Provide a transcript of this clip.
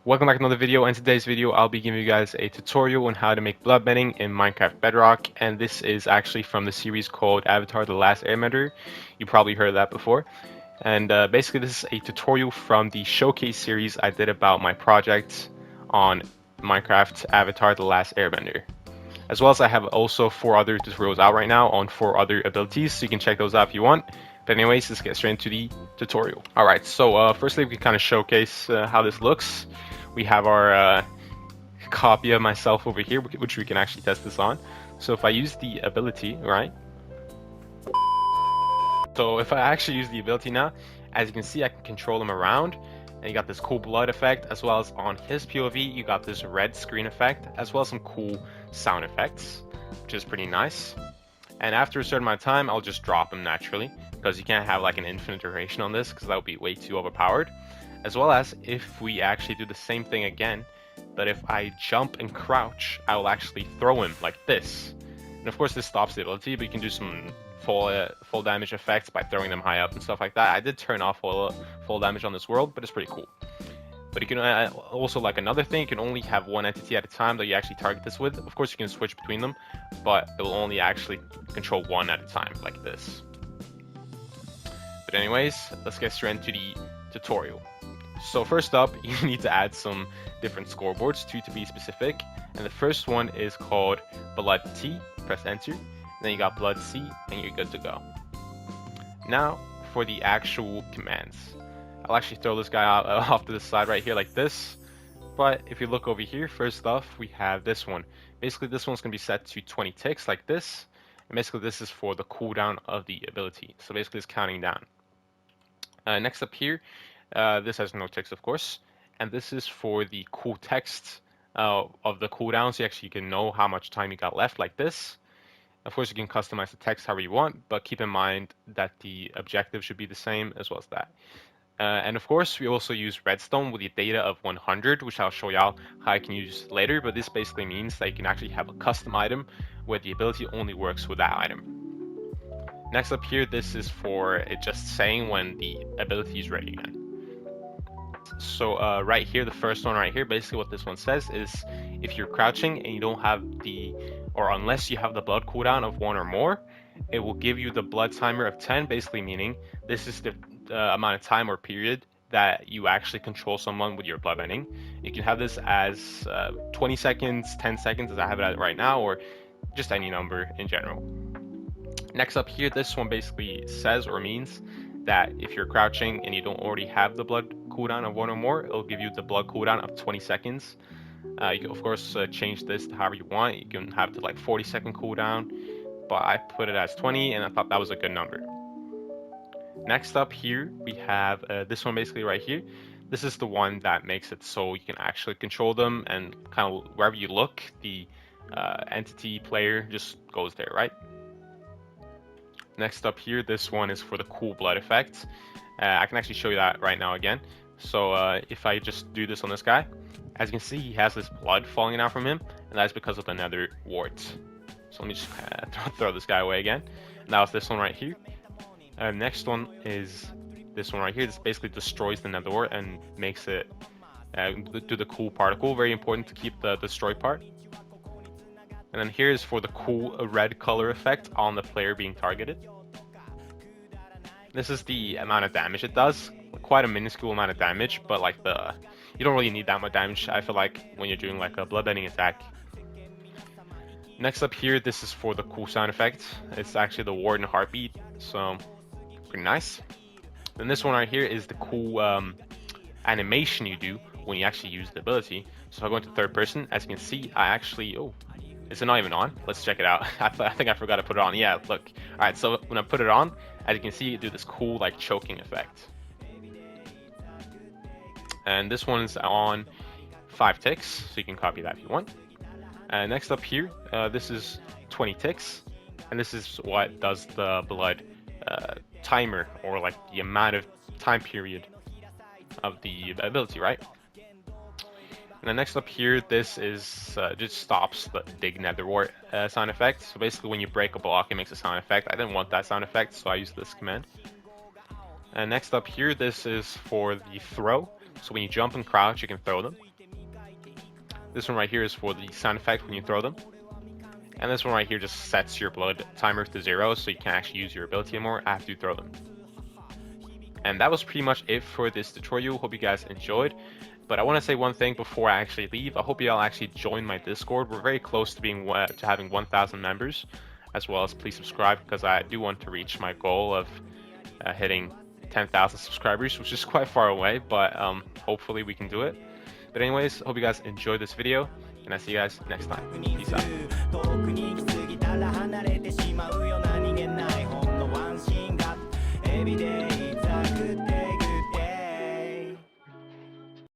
Welcome back to another video. In today's video, I'll be giving you guys a tutorial on how to make bloodbending in Minecraft Bedrock, and this is actually from the series called Avatar: The Last Airbender. You probably heard of that before. And basically, this is a tutorial from the showcase series I did about my project on Minecraft Avatar: The Last Airbender. As well as I have also 4 other tutorials out right now on 4 other abilities, so you can check those out if you want. But anyways, let's get straight into the tutorial. Alright, so firstly we can kind of showcase how this looks. We have our copy of myself over here, which we can actually test this on. So if I use the ability, right? So if I actually use the ability now, as you can see, I can control him around. And you got this cool blood effect, as well as on his POV, you got this red screen effect, as well as some cool sound effects, which is pretty nice. And after a certain amount of time, I'll just drop him naturally, because you can't have like an infinite duration on this, because that would be way too overpowered. As well as if we actually do the same thing again, but if I jump and crouch, I will actually throw him like this. And of course this stops the ability, but you can do some full damage effects by throwing them high up and stuff like that. I did turn off full damage on this world, but it's pretty cool. But you can also, like another thing, you can only have one entity at a time that you actually target this with. Of course you can switch between them, but it will only actually control one at a time, like this. But anyways, let's get straight into the tutorial. So first up, you need to add some different scoreboards, 2 to be specific. And the first one is called Blood T. Press enter. Then you got Blood C, and you're good to go. Now for the actual commands. I'll actually throw this guy out off to the side right here like this. But if you look over here, first off, we have this one. Basically, this one's going to be set to 20 ticks like this. And basically, this is for the cooldown of the ability. So basically, it's counting down. Next up here, this has no ticks, of course. And this is for the cool text of the cooldown. So you actually can know how much time you got left like this. Of course, you can customize the text however you want, but keep in mind that the objective should be the same as well as that. And of course, we also use redstone with the data of 100, which I'll show y'all how I can use later, but this basically means that you can actually have a custom item where the ability only works with that item. Next up here, this is for it just saying when the ability is ready again. So right here, the first one right here, basically what this one says is if you're crouching and you don't have or unless you have the blood cooldown of 1 or more, it will give you the blood timer of 10, basically meaning this is the amount of time or period that you actually control someone with your bloodbending. You can have this as 20 seconds, 10 seconds as I have it at right now, or just any number in general. Next up here, this one basically says or means that if you're crouching and you don't already have the blood cooldown of 1 or more, it'll give you the blood cooldown of 20 seconds. You can of course change this to however you want. You can have it to like 40-second cooldown, but I put it as 20 and I thought that was a good number. Next up here, we have this one basically right here. This is the one that makes it so you can actually control them, and kind of wherever you look, the entity player just goes there, right? Next up here, this one is for the cool blood effect. I can actually show you that right now again. So if I just do this on this guy, as you can see, he has this blood falling out from him, and that's because of the nether wart. So let me just throw this guy away again. Now it's this one right here. Next one is this one right here. This basically destroys the nether wart and makes it do the cool particle. Very important to keep the destroy part. And then here is for the cool red color effect on the player being targeted. This is the amount of damage it does. Quite a minuscule amount of damage, but like you don't really need that much damage, I feel like, when you're doing like a bloodbending attack. Next up here, this is for the cool sound effect. It's actually the warden heartbeat, so pretty nice. Then this one right here is the cool animation you do when you actually use the ability. So if I go into third person, as you can see, I actually, oh, is it not even on? Let's check it out. I think I forgot to put it on. Yeah, look. Alright, so when I put it on, as you can see, you do this cool like choking effect. And this one's on 5 ticks, so you can copy that if you want. And next up here, this is 20 ticks, and this is what does the blood timer, or like the amount of time period of the ability, right? And then next up here, this is just stops the dig nether wart sound effect. So basically when you break a block, it makes a sound effect. I didn't want that sound effect, so I used this command. And next up here, this is for the throw. So when you jump and crouch, you can throw them. This one right here is for the sound effect when you throw them. And this one right here just sets your blood timer to 0, so you can't actually use your ability anymore after you throw them. And that was pretty much it for this tutorial. Hope you guys enjoyed. But I want to say one thing before I actually leave. I hope you all actually join my Discord. We're very close to having 1,000 members, as well as please subscribe, because I do want to reach my goal of hitting 10,000 subscribers, which is quite far away, but hopefully we can do it. But anyways, hope you guys enjoyed this video, and I'll see you guys next time. Peace out.